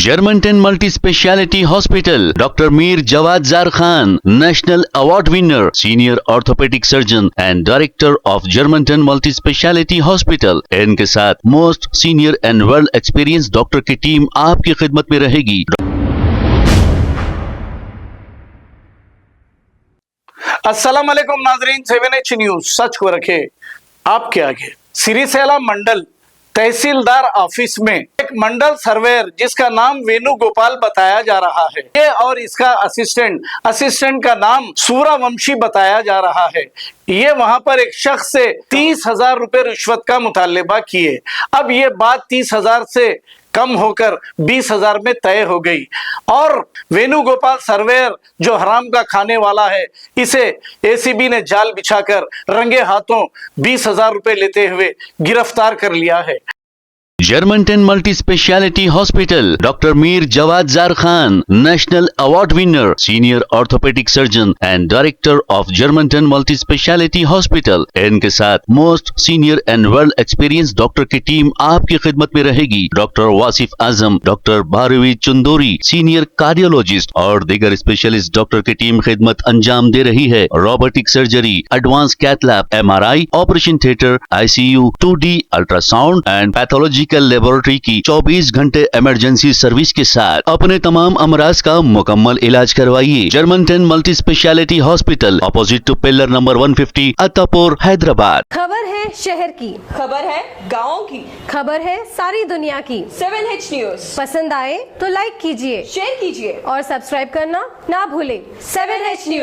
Germanton multi speciality hospital, doctor Mir Jawad Zar Khan, national award winner, senior orthopaedic surgeon and director of Germanton multi speciality hospital. इनके साथ most senior and well experience doctor की team आपकी खिदमत में रहेगी। अस्सलाम वालेकुम नाजरीन, 7H न्यूज सच को रखे आपके आगे। सिरिसेला मंडल तहसीलदार ऑफिस में एक मंडल सर्वेयर जिसका नाम वेणुगोपाल बताया जा रहा है, ये और इसका असिस्टेंट का नाम सूर्यवंशी बताया जा रहा है। ये वहां पर एक शख्स से 30,000 रुपए रिश्वत का मुतालबा किए। अब ये बात 30,000 से कम होकर 20,000 में तय हो गई और वेणुगोपाल सर्वेयर जो हराम का खाने वाला है, इसे एसीबी ने जाल बिछाकर रंगे हाथों 20,000 रुपए लेते हुए गिरफ्तार कर लिया है। Germanten multi speciality hospital, doctor Mir Jawad Zar Khan, national award winner, senior orthopaedic surgeon and director of Germanton multi speciality hospital. इनके साथ most senior and well experience doctor की टीम आपकी खिदमत में रहेगी। Doctor Wasif Azam, doctor Bharvi Chandori, senior cardiologist और दीगर स्पेशलिस्ट डॉक्टर की टीम खिदमत अंजाम दे रही है। Robotic surgery, advance cath lab, MRI, operation theatre, ICU, 2D ultrasound and pathology laboratory की 24 घंटे इमरजेंसी सर्विस के साथ अपने तमाम अमराज का मुकम्मल इलाज करवाइए। Germantown multi speciality hospital, opposite to pillar number 150, Attapur, Hyderabad. खबर है शहर की, खबर है गाँव की, खबर है सारी दुनिया की। 7H न्यूज पसंद आए तो लाइक कीजिए, शेयर कीजिए और सब्सक्राइब करना ना भूलें। 7H news.